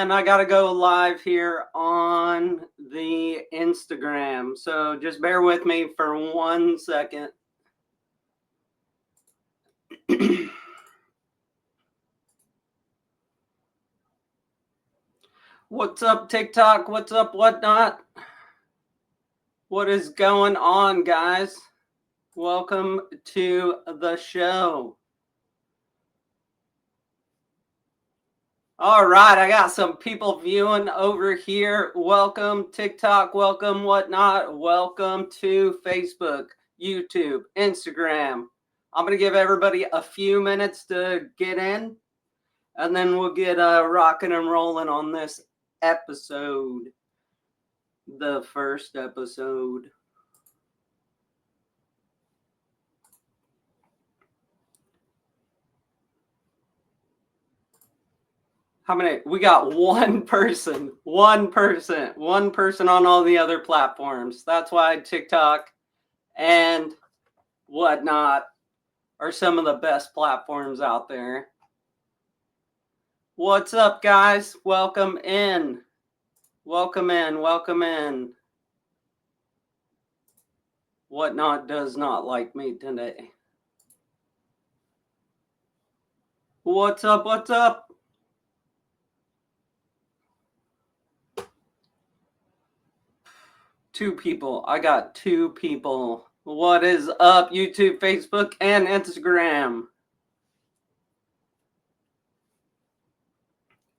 And I got to go live here on the Instagram. So just bear with me for 1 second. What's up, TikTok? What's up, whatnot? What is going on, guys? Welcome to the show. All right, I got some people viewing over here. Welcome, TikTok. Welcome, whatnot. Welcome to Facebook, YouTube, Instagram. I'm going to give everybody a few minutes to get in, and then we'll get rocking and rolling on this episode, the first episode. How many? We got one person on all the other platforms. That's why TikTok and whatnot are some of the best platforms out there. What's up, guys? Welcome in. Welcome in. Welcome in. Whatnot does not like me today. What's up? What's up? Two people. I got two people. What is up, YouTube, Facebook, and Instagram?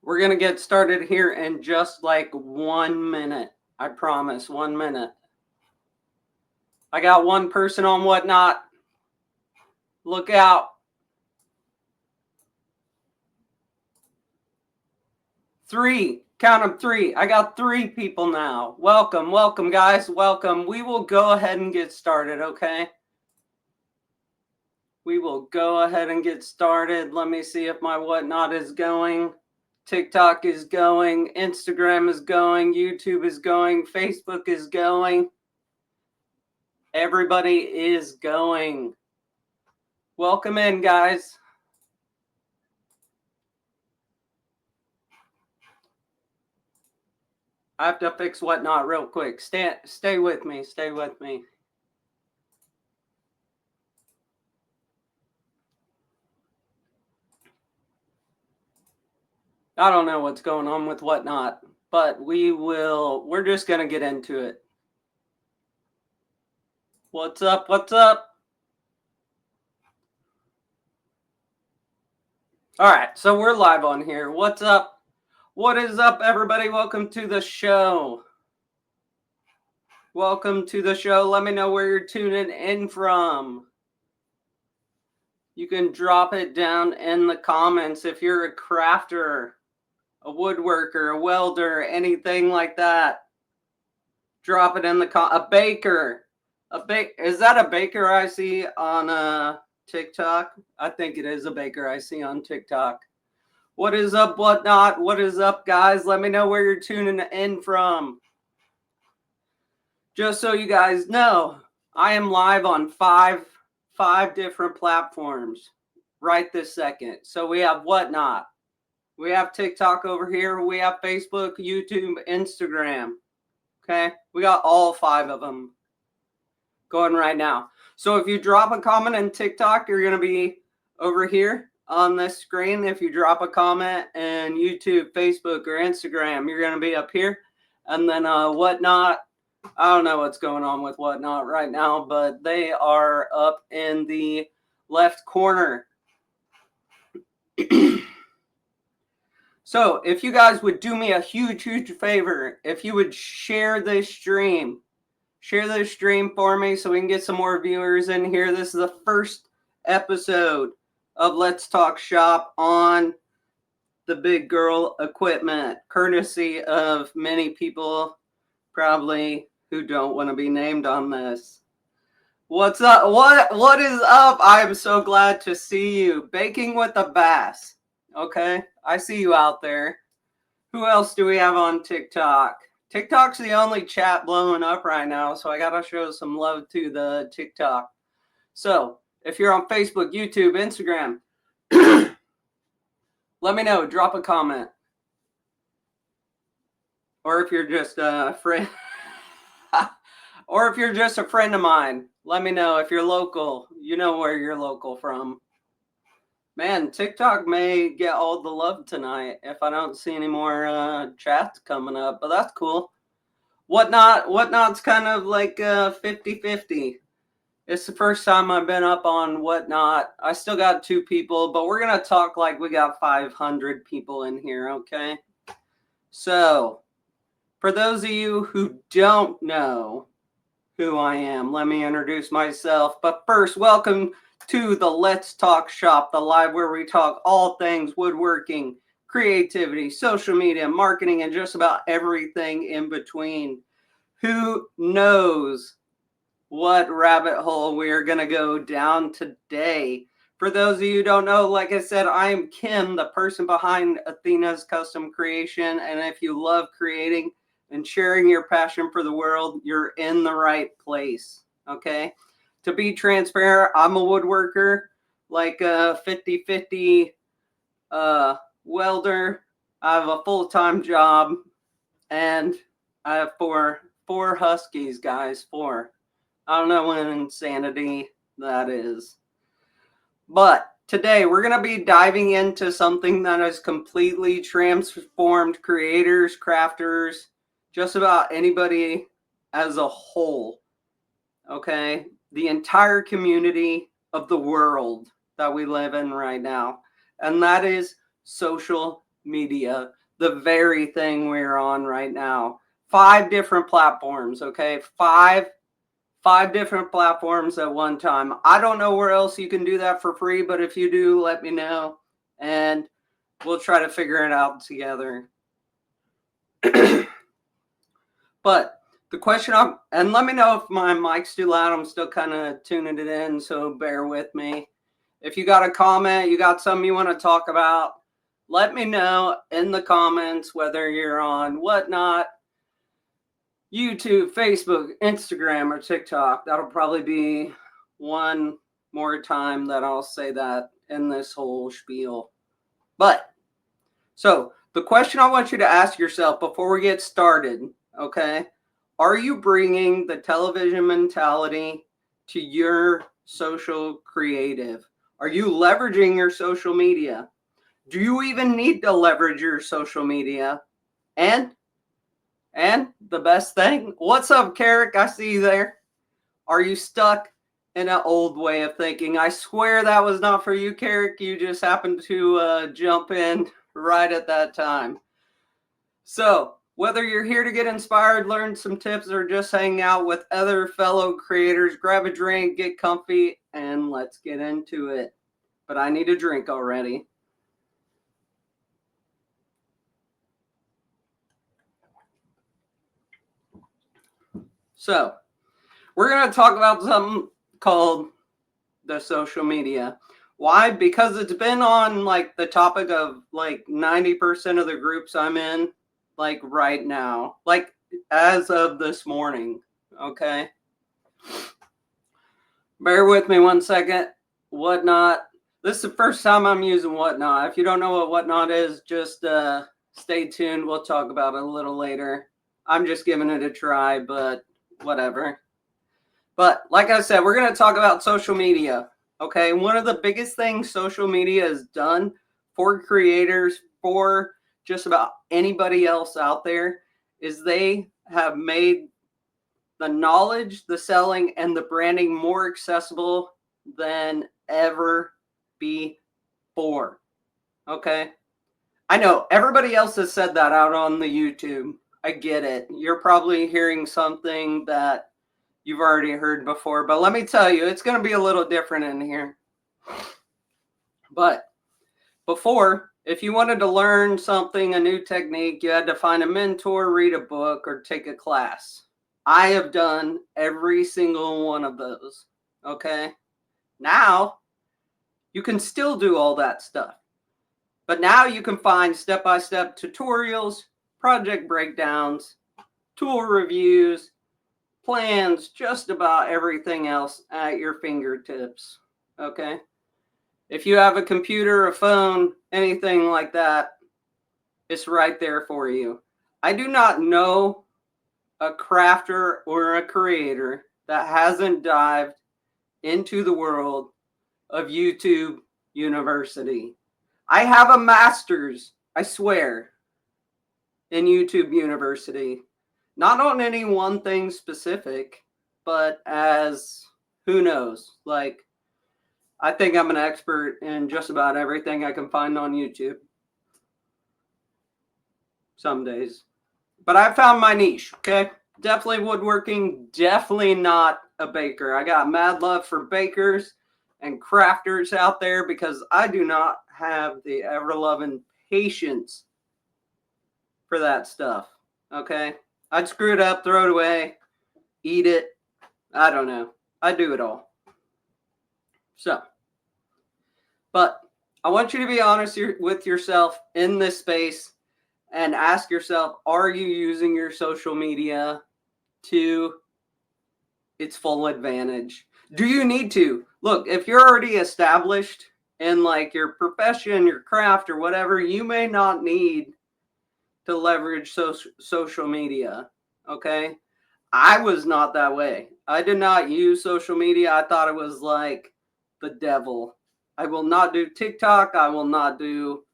We're going to get started here in just like 1 minute. I promise, 1 minute. I got one person on whatnot. Look out. 3. Count them 3. I got 3 people now. Welcome, welcome, guys. Welcome. We will go ahead and get started, okay? We will go ahead and get started. Let me see if my whatnot is going. TikTok is going. Instagram is going. YouTube is going. Facebook is going. Everybody is going. Welcome in, guys. I have to fix whatnot real quick. Stay with me. Stay with me. I don't know what's going on with whatnot, but we're just going to get into it. What's up? What's up? All right, so we're live on here. What's up? What is up, everybody? Welcome to the show. Welcome to the show. Let me know where you're tuning in from. You can drop it down in the comments if you're a crafter, a woodworker, a welder, anything like that. Drop it in the a baker. Is that a baker I see on TikTok? I think it is a baker I see on TikTok. What is up, whatnot? What is up, guys? Let me know where you're tuning in from. Just so you guys know, I am live on five different platforms right this second. So we have whatnot. We have TikTok over here. We have Facebook, YouTube, Instagram. Okay? We got all 5 of them going right now. So if you drop a comment in TikTok, you're going to be over here on this screen. If you drop a comment in YouTube, Facebook, or Instagram, you're going to be up here. And then whatnot, I don't know what's going on with whatnot right now, but they are up in the left corner. So if you guys would do me a huge favor, if you would share this stream for me so we can get some more viewers in here. This is the first episode of Let's Talk Shop on the big girl equipment, courtesy of many people probably who don't want to be named on this. What's up? What is up? I am so glad to see you. Baking with a Bass. Okay, I see you out there. Who else do we have on TikTok? TikTok's the only chat blowing up right now, so I gotta show some love to the TikTok. So if you're on Facebook, YouTube, Instagram, let me know. Drop a comment. or if you're just a friend, or if you're just a friend of mine, let me know. If you're local, you know where you're local from. Man, TikTok may get all the love tonight if I don't see any more chats coming up, but that's cool. Whatnot's kind of like 50-50. It's the first time I've been up on Whatnot. I still got 2 people, but we're going to talk like we got 500 people in here, okay? So, for those of you who don't know who I am, let me introduce myself. But first, welcome to the Let's Talk Shop, the live where we talk all things woodworking, creativity, social media, marketing, and just about everything in between. Who knows what rabbit hole we're going to go down today? For those of you who don't know, like I said, I am Kim, the person behind Athena's Custom Creation. And if you love creating and sharing your passion for the world, you're in the right place, okay? To be transparent, I'm a woodworker, like a 50-50 welder. I have a full-time job, and I have four huskies, guys, 4. I don't know what insanity that is. But today we're going to be diving into something that has completely transformed creators, crafters, just about anybody as a whole. Okay? The entire community of the world that we live in right now. And that is social media, the very thing we're on right now. 5 different platforms, okay? 5 different platforms at one time. I don't know where else you can do that for free, but if you do, let me know, and we'll try to figure it out together. But the question, and let me know if my mic's too loud. I'm still kind of tuning it in, so bear with me. If you got a comment, you got something you want to talk about, let me know in the comments, whether you're on Whatnot, YouTube, Facebook, Instagram, or TikTok. That'll probably be one more time that I'll say that in this whole spiel. But, so, the question I want you to ask yourself before we get started, okay? Are you bringing the television mentality to your social creative? Are you leveraging your social media? Do you even need to leverage your social media? And the best thing, what's up, Carrick? I see you there. Are you stuck in an old way of thinking? I swear that was not for you, Carrick. You just happened to jump in right at that time. So, whether you're here to get inspired, learn some tips, or just hang out with other fellow creators, grab a drink, get comfy, and let's get into it. But I need a drink already. So, we're going to talk about something called the social media. Why? Because it's been on like the topic of like 90% of the groups I'm in, like right now, like as of this morning. Okay. Bear with me one second. Whatnot. This is the first time I'm using Whatnot. If you don't know what Whatnot is, just stay tuned. We'll talk about it a little later. I'm just giving it a try, but whatever. But like I said, we're going to talk about social media. Okay, one of the biggest things social media has done for creators, for just about anybody else out there, is they have made the knowledge, the selling, and the branding more accessible than ever before. Okay, I know everybody else has said that out on the YouTube. I get it. You're probably hearing something that you've already heard before, but let me tell you, it's going to be a little different in here. But before, if you wanted to learn something, a new technique, you had to find a mentor, read a book, or take a class. I have done every single one of those. Okay? Now, you can still do all that stuff. But now you can find step-by-step tutorials, project breakdowns, tool reviews, plans, just about everything else at your fingertips. Okay? If you have a computer, a phone, anything like that, it's right there for you. I do not know a crafter or a creator that hasn't dived into the world of YouTube University. I have a master's, I swear, in YouTube University. Not on any one thing specific, but as who knows? Like, I think I'm an expert in just about everything I can find on YouTube. Some days. But I found my niche, okay? Definitely woodworking, definitely not a baker. I got mad love for bakers and crafters out there because I do not have the ever-loving patience for that stuff, okay? I'd screw it up, throw it away, eat it. I don't know. I do it all. So, but I want you to be honest with yourself in this space and ask yourself, are you using your social media to its full advantage? Do you need to? Look, if you're already established in like your profession, your craft, or whatever, you may not need to leverage social media, okay? I was not that way. I did not use social media. I thought it was like the devil. I will not do TikTok. I will not do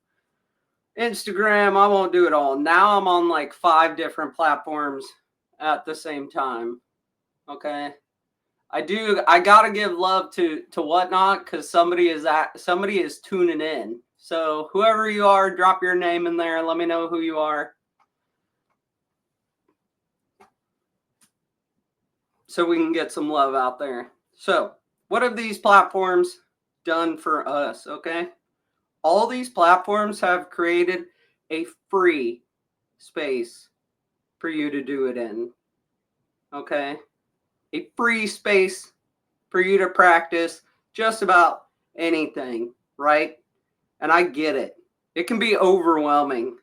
Instagram. I won't do it all. Now I'm on like 5 different platforms at the same time. Okay. I gotta give love to Whatnot because somebody is tuning in. So whoever you are, drop your name in there. Let me know who you are. So we can get some love out there. So what have these platforms done for us? Okay. All these platforms have created a free space for you to do it in. Okay. A free space for you to practice just about anything, right? And I get it. It can be overwhelming.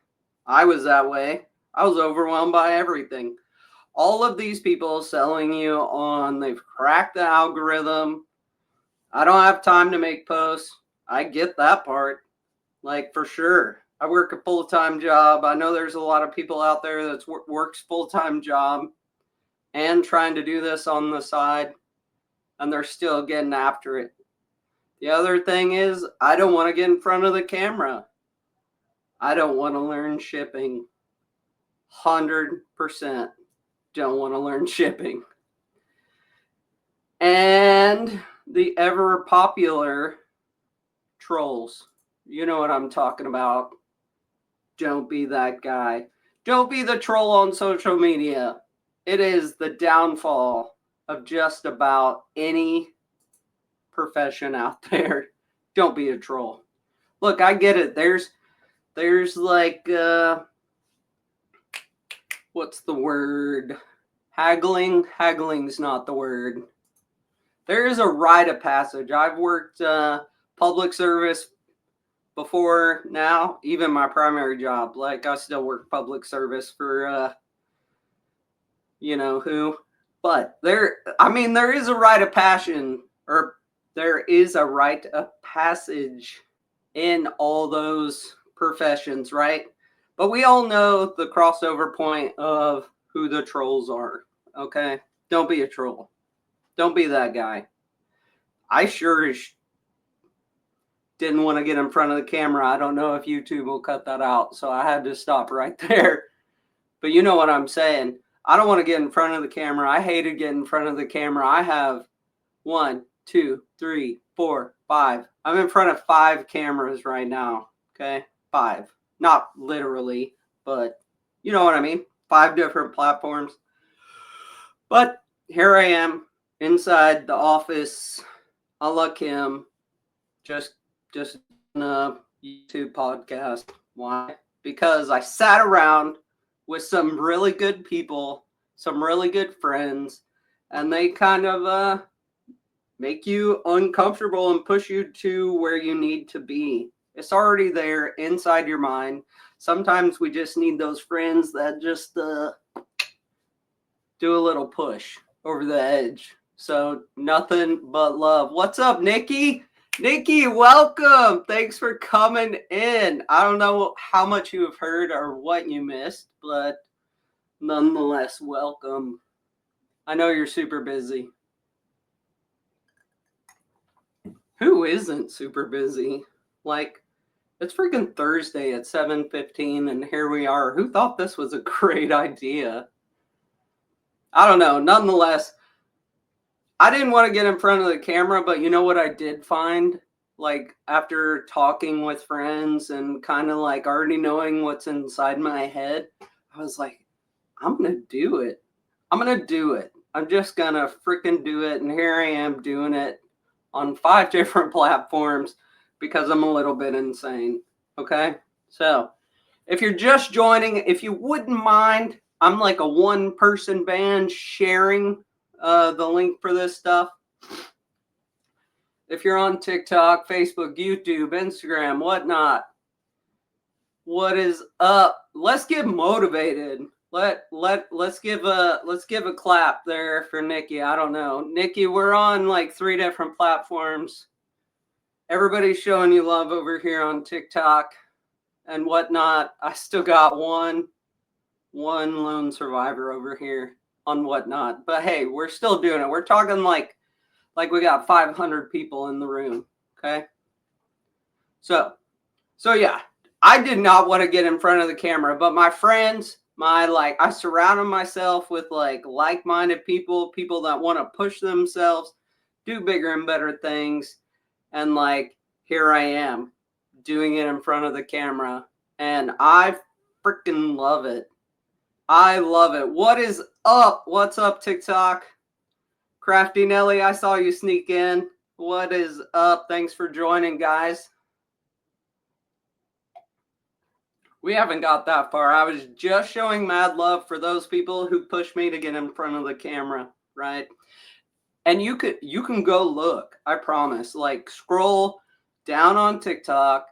I was that way. I was overwhelmed by everything. All of these people selling you on they've cracked the algorithm. I don't have time to make posts. I get that part. Like, for sure. I work a full-time job. I know there's a lot of people out there that works full-time job and trying to do this on the side, and they're still getting after it. The other thing is, I don't want to get in front of the camera. I don't want to learn shipping. 100% don't want to learn shipping. And the ever popular trolls. You know what I'm talking about. Don't be that guy. Don't be the troll on social media. It is the downfall of just about any profession out there. Don't be a troll. Look, I get it. There's like what's the word? Haggling. Haggling's not the word. There is a rite of passage. I've worked public service before now, even my primary job. Like, I still work public service for you know who. But there is a rite of passion, or there is a rite of passage in all those professions, right? But we all know the crossover point of who the trolls are, okay? Don't be a troll. Don't be that guy. I sure didn't want to get in front of the camera. I don't know if YouTube will cut that out, so I had to stop right there. But you know what I'm saying. I don't want to get in front of the camera. I hated getting in front of the camera. I have 1, 2, 3, 4, 5. I'm in front of 5 cameras right now, okay? 5. Not literally, but you know what I mean. 5 different platforms. But here I am inside the office. Unlike him, just in a YouTube podcast. Why? Because I sat around with some really good people, some really good friends, and they kind of make you uncomfortable and push you to where you need to be. It's already there inside your mind. Sometimes we just need those friends that just do a little push over the edge. So nothing but love. What's up, Nikki? Nikki, welcome. Thanks for coming in. I don't know how much you have heard or what you missed, but nonetheless, welcome. I know you're super busy. Who isn't super busy? Like, it's freaking Thursday at 7:15 and here we are. Who thought this was a great idea? I don't know. Nonetheless, I didn't want to get in front of the camera, but you know what I did find? Like, after talking with friends and kind of like already knowing what's inside my head, I was like, I'm going to do it. I'm going to do it. I'm just going to freaking do it. And here I am doing it on 5 different platforms because I'm a little bit insane. Okay? So, if you're just joining, if you wouldn't mind, I'm like a 1-person band sharing the link for this stuff. If you're on TikTok, Facebook, YouTube, Instagram, whatnot, what is up? Let's get motivated. Let's give a clap there for Nikki. I don't know, Nikki. We're on like 3 different platforms. Everybody's showing you love over here on TikTok and whatnot. I still got one lone survivor over here on whatnot. But hey, we're still doing it. We're talking like we got 500 people in the room. Okay. So yeah, I did not want to get in front of the camera, but my friends, I surrounded myself with like-minded people that want to push themselves, do bigger and better things. And like, here I am doing it in front of the camera and I freaking love it. I love it. What is up? What's up, TikTok? Crafty Nelly, I saw you sneak in. What is up? Thanks for joining, guys. We haven't got that far. I was just showing mad love for those people who pushed me to get in front of the camera, right? And you can go look, I promise. Like, scroll down on TikTok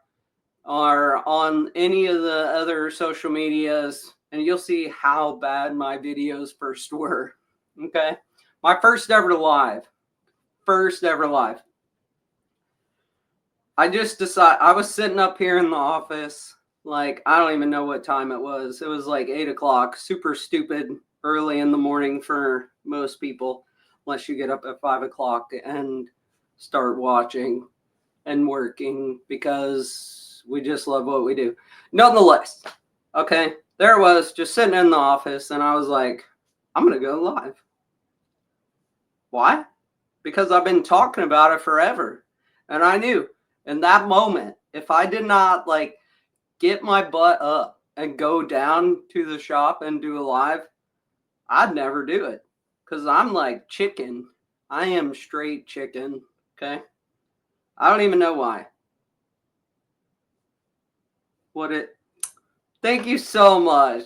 or on any of the other social medias, and you'll see how bad my videos first were. Okay? My first ever live. I just decided, I was sitting up here in the office, like, I don't even know what time it was. It was like 8 o'clock, super stupid, early in the morning for most people, unless you get up at 5 o'clock and start watching and working because we just love what we do. Nonetheless, okay, there I was just sitting in the office and I was like, I'm going to go live. Why? Because I've been talking about it forever. And I knew in that moment, if I did not like get my butt up and go down to the shop and do a live, I'd never do it. Because I'm like chicken. I am straight chicken. Okay. I don't even know why. Thank you so much.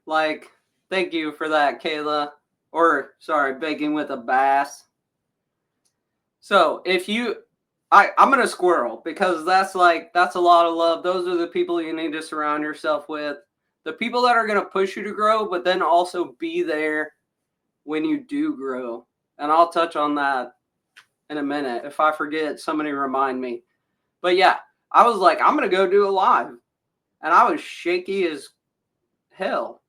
Like, thank you for that, Kayla. Or, sorry, Baking with a Bass. So, I'm going to squirrel because that's a lot of love. Those are the people you need to surround yourself with. The people that are going to push you to grow, but then also be there when you do grow. And I'll touch on that in a minute. If I forget, somebody remind me. But yeah, I was like, I'm going to go do a live. And I was shaky as hell.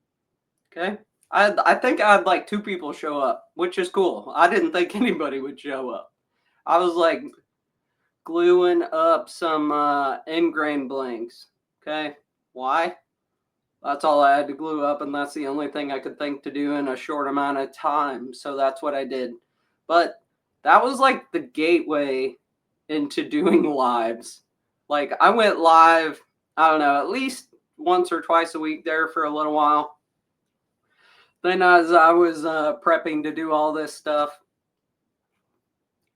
Okay. I think I had like 2 people show up, which is cool. I didn't think anybody would show up. I was like gluing up some ingrain blanks. Okay. Why? That's all I had to glue up, and that's the only thing I could think to do in a short amount of time. So that's what I did. But that was like the gateway into doing lives. Like, I went live, I don't know, at least once or twice a week there for a little while. Then as I was prepping to do all this stuff,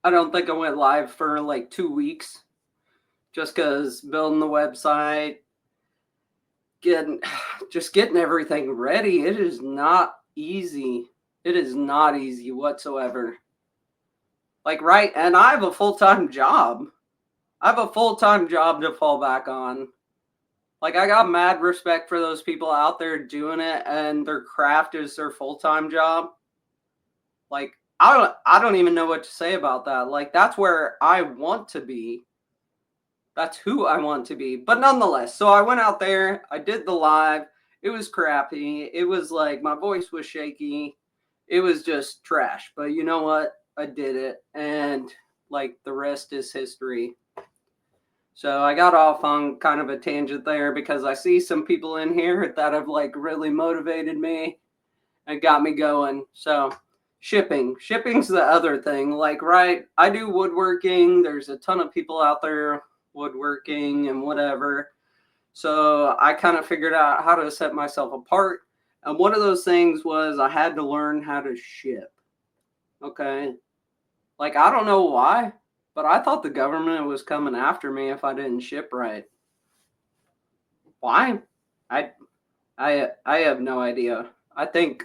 I don't think I went live for like 2 weeks. Just because building the website, getting everything ready, it is not easy. It is not easy whatsoever. Like, right, and I have a full-time job. I have a full-time job to fall back on. Like, I got mad respect for those people out there doing it and their craft is their full-time job. Like, I don't even know what to say about that. Like, that's where I want to be. That's who I want to be. But nonetheless, so I went out there, I did the live. It was crappy. It was like my voice was shaky. It was just trash. But you know what? I did it. And like the rest is history. So I got off on kind of a tangent there because I see some people in here that have like really motivated me and got me going. So shipping's the other thing. Like, right, I do woodworking. There's a ton of people out there woodworking and whatever. So I kind of figured out how to set myself apart. And one of those things was I had to learn how to ship. Okay. Like, I don't know why, but I thought the government was coming after me if I didn't ship right. Why? I I have no idea. I think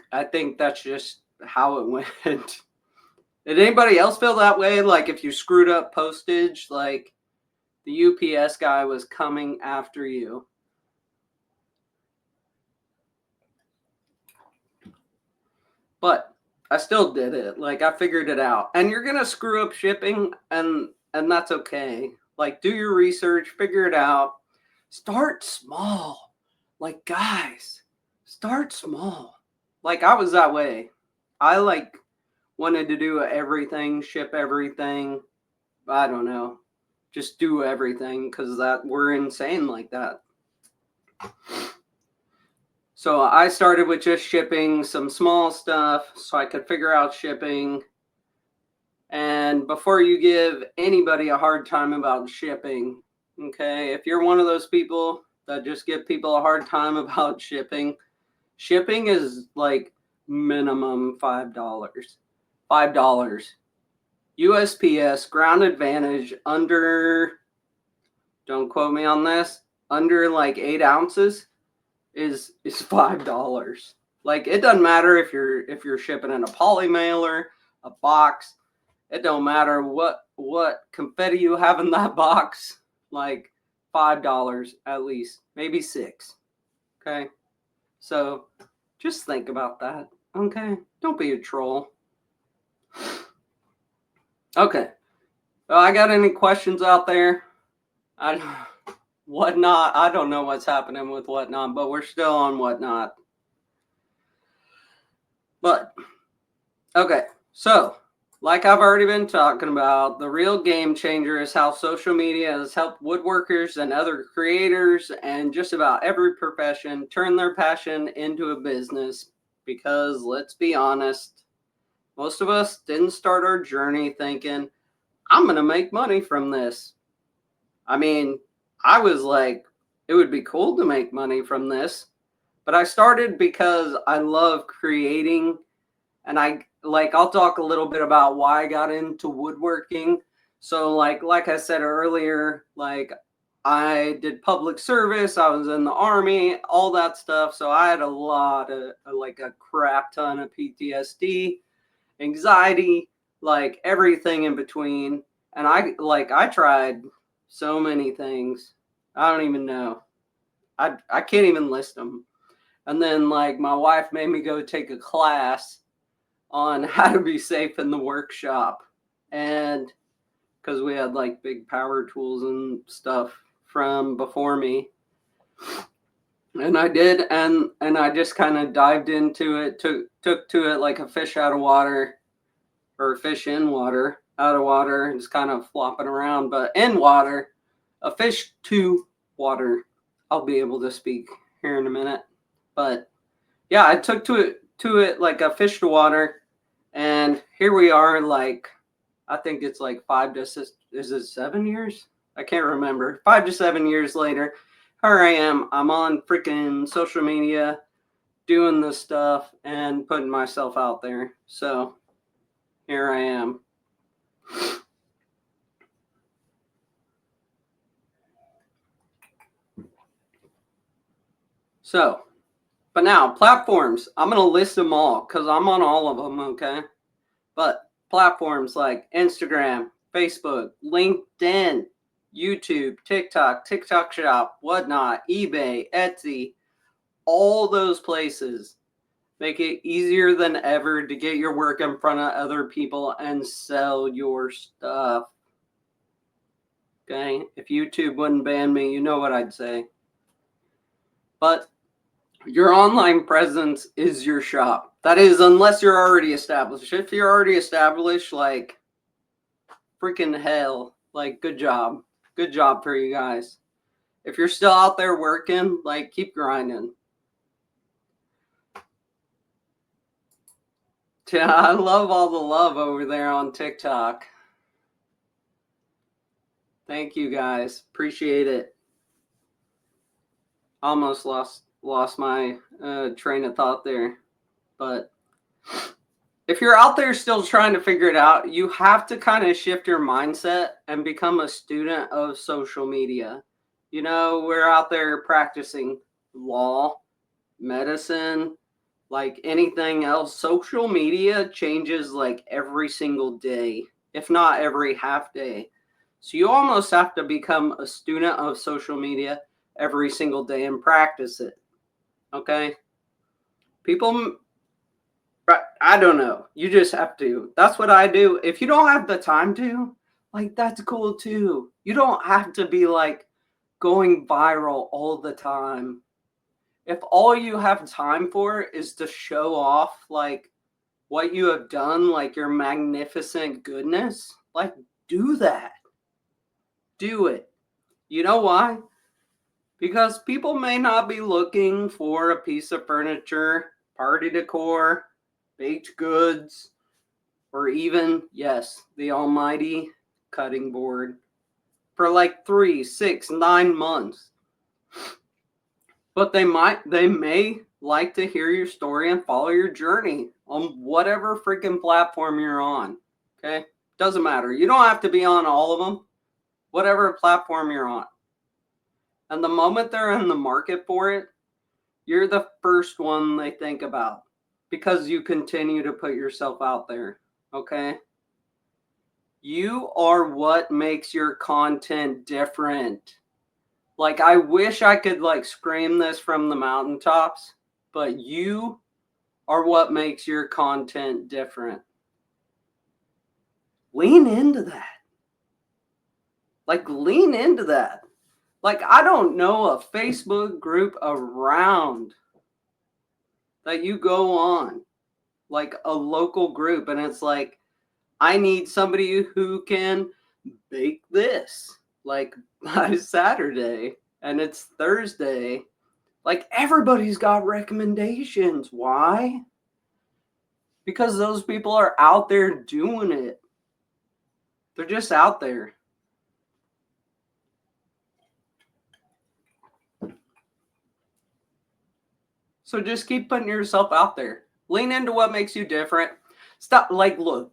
that's just how it went. Did anybody else feel that way? Like if you screwed up postage, like the UPS guy was coming after you. But I still did it. Like I figured it out. And you're gonna screw up shipping, and that's okay. Like do your research, figure it out. Start small. Like guys, start small. Like I was that way. I like wanted to do everything, ship everything. I don't know. Just do everything because that we're insane like that. So I started with just shipping some small stuff so I could figure out shipping. And before you give anybody a hard time about shipping, okay, if you're one of those people that just give people a hard time about shipping, shipping is like minimum $5. $5. USPS ground advantage under, don't quote me on this, under like 8 ounces is $5. Like it doesn't matter if you're shipping in a poly mailer, a box. It don't matter what confetti you have in that box. Like $5 at least, maybe 6. Okay, so just think about that. Okay, don't be a troll. Okay, well, I got any questions out there? Whatnot. I don't know what's happening with Whatnot, but we're still on Whatnot. But okay, so like I've already been talking about, the real game changer is how social media has helped woodworkers and other creators and just about every profession turn their passion into a business. Because let's be honest, most of us didn't start our journey thinking, I'm going to make money from this. I mean, I was like, it would be cool to make money from this. But I started because I love creating. And I'll talk a little bit about why I got into woodworking. So like I said earlier, like I did public service, I was in the army, all that stuff. So I had a lot of like a crap ton of PTSD, anxiety, like everything in between. And I tried so many things. I don't even know. I can't even list them. And then like my wife made me go take a class on how to be safe in the workshop. And because we had like big power tools and stuff from before me. And I did, and I just kind of dived into it, took to it like a fish out of water, or a fish in water, out of water, just kind of flopping around, but in water, a fish to water. I'll be able to speak here in a minute. But yeah, I took to it like a fish to water. And here we are, like, I think it's like 5 to 6, is it 7 years? I can't remember. 5 to 7 years later, here I am. I'm on freaking social media doing this stuff and putting myself out there. So here I am. So, but now platforms, I'm going to list them all because I'm on all of them, okay? But platforms like Instagram, Facebook, LinkedIn, YouTube, TikTok Shop, Whatnot, eBay, Etsy, all those places make it easier than ever to get your work in front of other people and sell your stuff. Okay? If YouTube wouldn't ban me, you know what I'd say. But Your online presence is your shop. That is, unless you're already established. If you're already established, like, freaking hell, like, good job. Good job for you guys. If you're still out there working, like, keep grinding. Yeah, I love all the love over there on TikTok. Thank you guys. Appreciate it. Almost lost my train of thought there. But if you're out there still trying to figure it out, you have to kind of shift your mindset and become a student of social media. You know, we're out there practicing law, medicine, like anything else. Social media changes like every single day, if not every half day. So you almost have to become a student of social media every single day and practice it. Okay? People, I don't know. You just have to. That's what I do. If you don't have the time to, like, that's cool too. You don't have to be like going viral all the time. If all you have time for is to show off like what you have done, like your magnificent goodness, like, do that. Do it. You know why? Because people may not be looking for a piece of furniture, party decor, baked goods, or even, yes, the almighty cutting board for like 3, 6, 9 months. But they may like to hear your story and follow your journey on whatever freaking platform you're on. Okay? Doesn't matter. You don't have to be on all of them. Whatever platform you're on. And the moment they're in the market for it, you're the first one they think about because you continue to put yourself out there. Okay? You are what makes your content different. Like, I wish I could like scream this from the mountaintops, but you are what makes your content different. Lean into that. Like, lean into that. Like, I don't know a Facebook group around that you go on, like a local group, and it's like, I need somebody who can bake this, like, by Saturday, and it's Thursday. Like, everybody's got recommendations. Why? Because those people are out there doing it. They're just out there. So just keep putting yourself out there. Lean into what makes you different. Stop, like, look.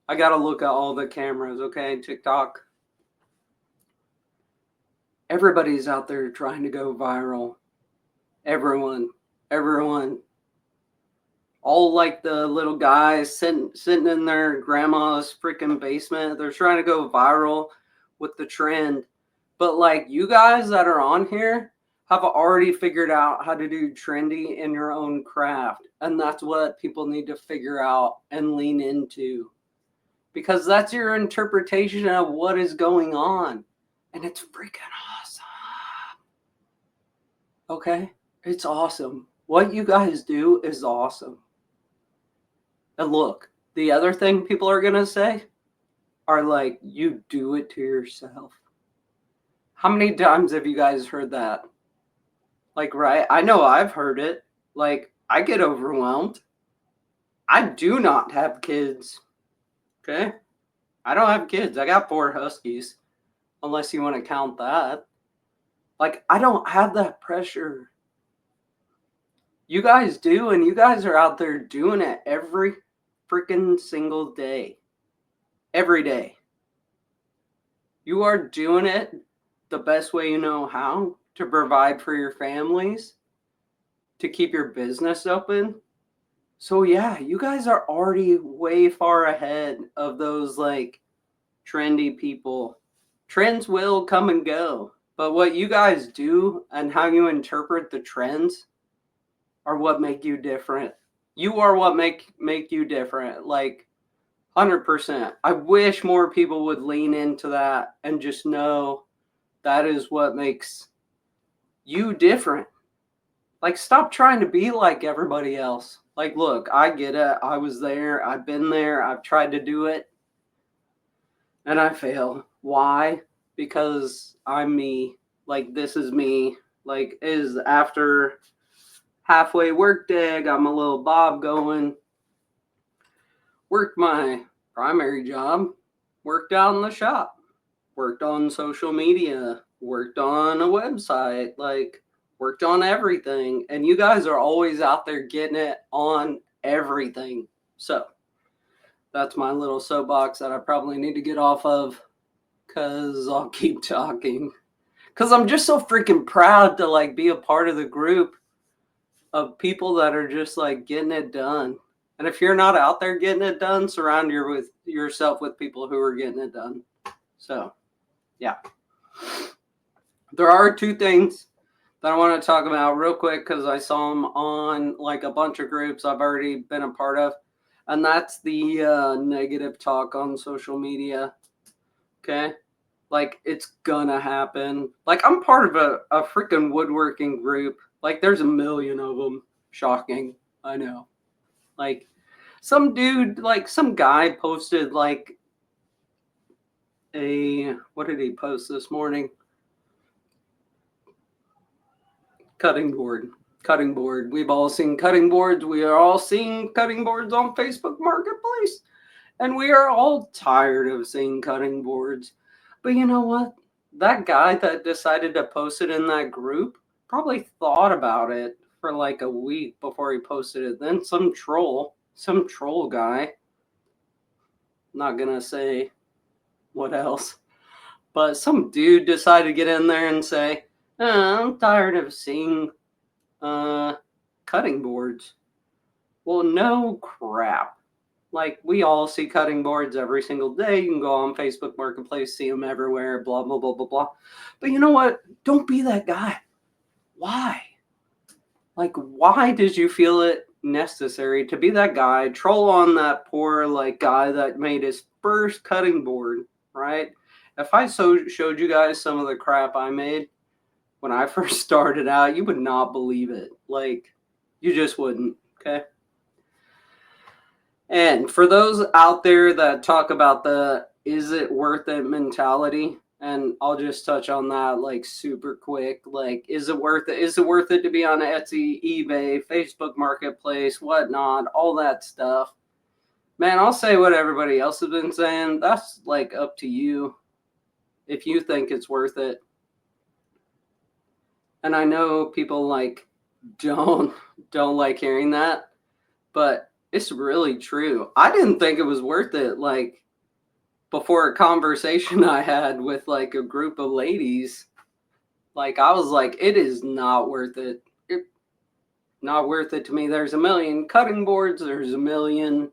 I gotta look at all the cameras, okay? TikTok. Everybody's out there trying to go viral. Everyone. All like the little guys sitting in their grandma's freaking basement. They're trying to go viral with the trend. But like, you guys that are on here have already figured out how to do trendy in your own craft. And that's what people need to figure out and lean into. Because that's your interpretation of what is going on. And it's freaking awesome. Okay? It's awesome. What you guys do is awesome. And look, the other thing people are going to say are like, you do it to yourself. How many times have you guys heard that? Like, right? I know I've heard it. Like, I get overwhelmed. I do not have kids. Okay? I don't have kids. I got 4 huskies. Unless you want to count that. Like, I don't have that pressure. You guys do, and you guys are out there doing it every freaking single day. Every day. You are doing it the best way you know how to provide for your families, to keep your business open. So yeah, you guys are already way far ahead of those like trendy people. Trends will come and go, but what you guys do and how you interpret the trends are what make you different. You are what make you different. Like, 100%. I wish more people would lean into that and just know that is what makes you different. Like, stop trying to be like everybody else. Like, look, I get it. I was there. I've been there. I've tried to do it. And I fail. Why? Because I'm me. Like, this is me. Like, is after halfway work day, I got my little bob going. Worked my primary job. Worked out in the shop. Worked on social media. Worked on a website. Like, worked on everything. And you guys are always out there getting it on everything. So, that's my little soapbox that I probably need to get off of, because I'll keep talking. Because I'm just so freaking proud to like be a part of the group of people that are just like getting it done. And if you're not out there getting it done, surround yourself with people who are getting it done. So, yeah. There are two things that I want to talk about real quick because I saw them on like a bunch of groups I've already been a part of. And that's the negative talk on social media. Okay? Like, it's gonna happen. Like, I'm part of a freaking woodworking group. Like, there's a million of them. Shocking. I know. Like, some dude, like, some guy posted, like, what did he post this morning? Cutting board. Cutting board. We've all seen cutting boards. We are all seeing cutting boards on Facebook Marketplace. And we are all tired of seeing cutting boards. But you know what? That guy that decided to post it in that group probably thought about it for like a week before he posted it. Then some troll guy, not gonna say what else, but some dude decided to get in there and say, I'm tired of seeing cutting boards. Well, no crap. Like, we all see cutting boards every single day. You can go on Facebook Marketplace, see them everywhere, blah, blah, blah, blah, blah. But you know what? Don't be that guy. Why? Like, why did you feel it necessary to be that guy, troll on that poor, like, guy that made his first cutting board, right? If I showed you guys some of the crap I made when I first started out, you would not believe it. Like, you just wouldn't, okay? And for those out there that talk about the is it worth it mentality, and I'll just touch on that like super quick. Like, is it worth it? Is it worth it to be on Etsy, eBay, Facebook Marketplace, whatnot, all that stuff? Man, I'll say what everybody else has been saying. That's like up to you if you think it's worth it. And I know people like don't like hearing that, but it's really true. I didn't think it was worth it, like, before a conversation I had with, like, a group of ladies. Like, I was like, it is not worth it. It's not worth it to me. There's a million cutting boards. There's a million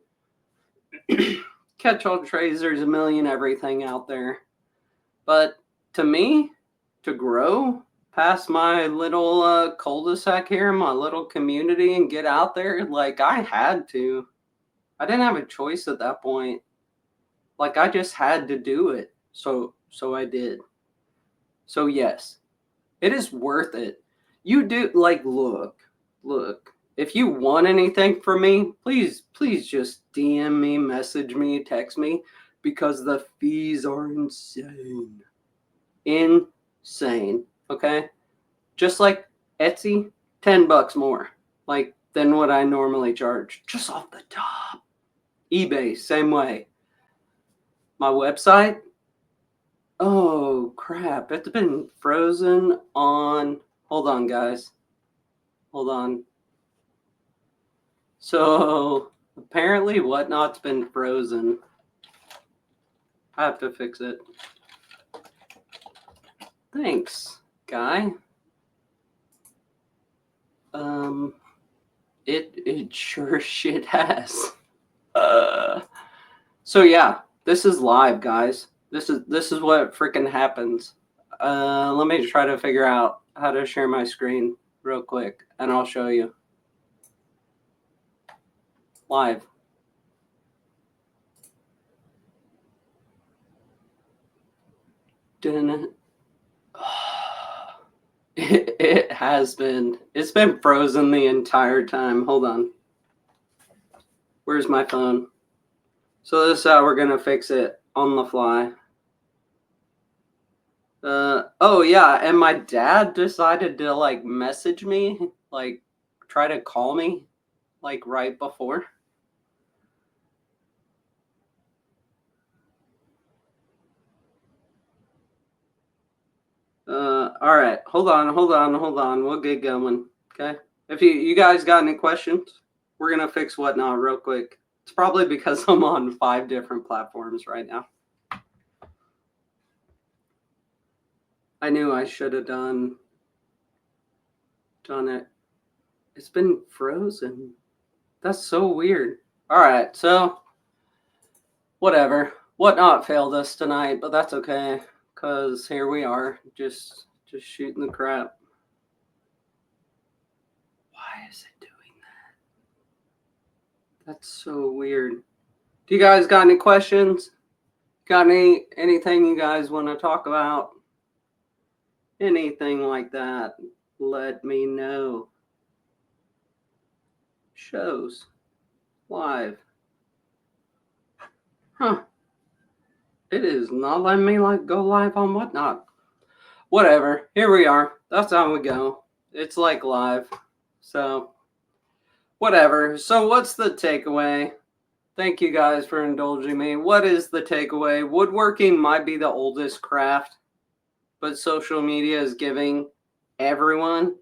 catch-all trays. There's a million everything out there. But to me, to grow past my little cul-de-sac here, my little community, and get out there, like, I had to. I didn't have a choice at that point. Like, I just had to do it. So I did. So yes, it is worth it. You do, like, look. If you want anything from me, please just DM me, message me, text me, because the fees are insane. Insane. Okay? Just like Etsy, $10 more, like, than what I normally charge. Just off the top. eBay, same way. My website, oh crap, it's been frozen on, hold on guys, hold on. So apparently Whatnot's been frozen. I have to fix it. Thanks, guy. It sure shit has. So yeah, this is live, guys. This is what freaking happens. Let me try to figure out how to share my screen real quick, and I'll show you. Live. It has been. It's been frozen the entire time. Hold on. Where's my phone? So this is how we're gonna fix it on the fly. Oh yeah, and my dad decided to like message me, like try to call me, like right before. All right, hold on. We'll get going. Okay. If you guys got any questions, we're gonna fix whatnot real quick. It's probably because I'm on 5 different platforms right now. I knew I should have done it. It's been frozen. That's so weird. All right, so whatever. Whatnot failed us tonight, but that's okay, cause here we are, just shooting the crap. Why is it doing that? That's so weird. Do you guys got any questions? Got anything you guys want to talk about? Anything like that? Let me know. Shows live. Huh. It is not letting me like go live on Whatnot. Whatever. Here we are. That's how we go. It's like live. So whatever. So what's the takeaway? Thank you guys for indulging me. What is the takeaway? Woodworking might be the oldest craft, but social media is giving everyone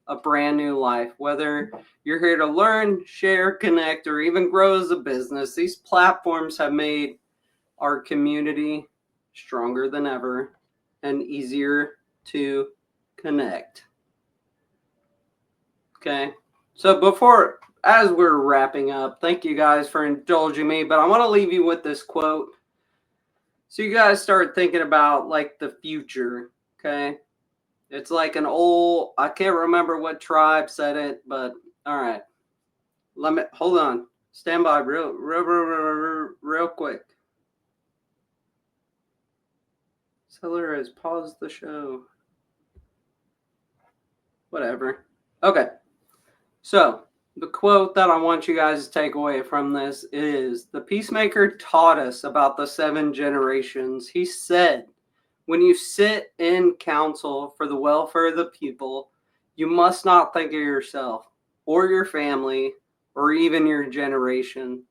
a brand new life. Whether you're here to learn, share, connect, or even grow as a business, these platforms have made our community stronger than ever and easier to connect. Okay, so as we're wrapping up, thank you guys for indulging me, but I want to leave you with this quote so you guys start thinking about like the future. Okay, it's like an old, I can't remember what tribe said it, but all right, hold on, stand by real quick. Seller has paused the show. Whatever. Okay, so the quote that I want you guys to take away from this is, the peacemaker taught us about the 7 generations. He said, when you sit in council for the welfare of the people, you must not think of yourself or your family or even your generation.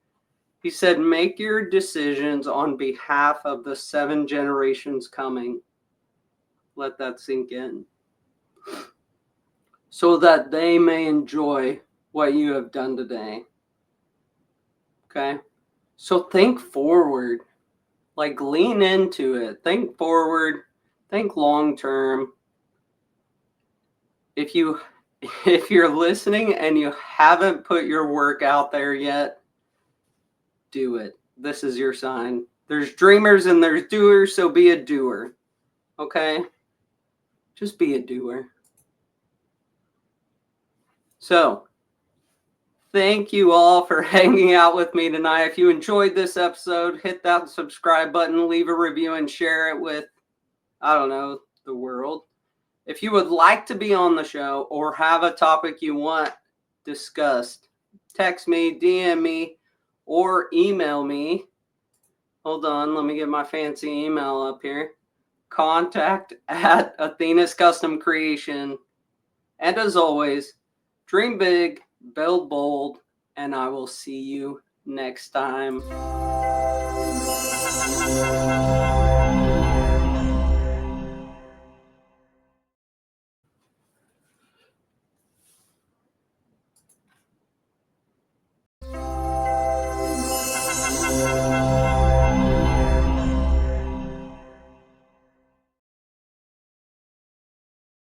He said, make your decisions on behalf of the 7 generations coming. Let that sink in. So that they may enjoy what you have done today. Okay? So think forward. Like lean into it. Think forward. Think long term. If you're listening and you haven't put your work out there yet, do it. This is your sign. There's dreamers and there's doers, so be a doer. Okay? Just be a doer. So, thank you all for hanging out with me tonight. If you enjoyed this episode, hit that subscribe button, leave a review, and share it with, I don't know, the world. If you would like to be on the show or have a topic you want discussed, text me, DM me, or email me. Hold on, let me get my fancy email up here. Contact@Athena's Custom Creation. And as always, dream big, build bold, and I will see you next time.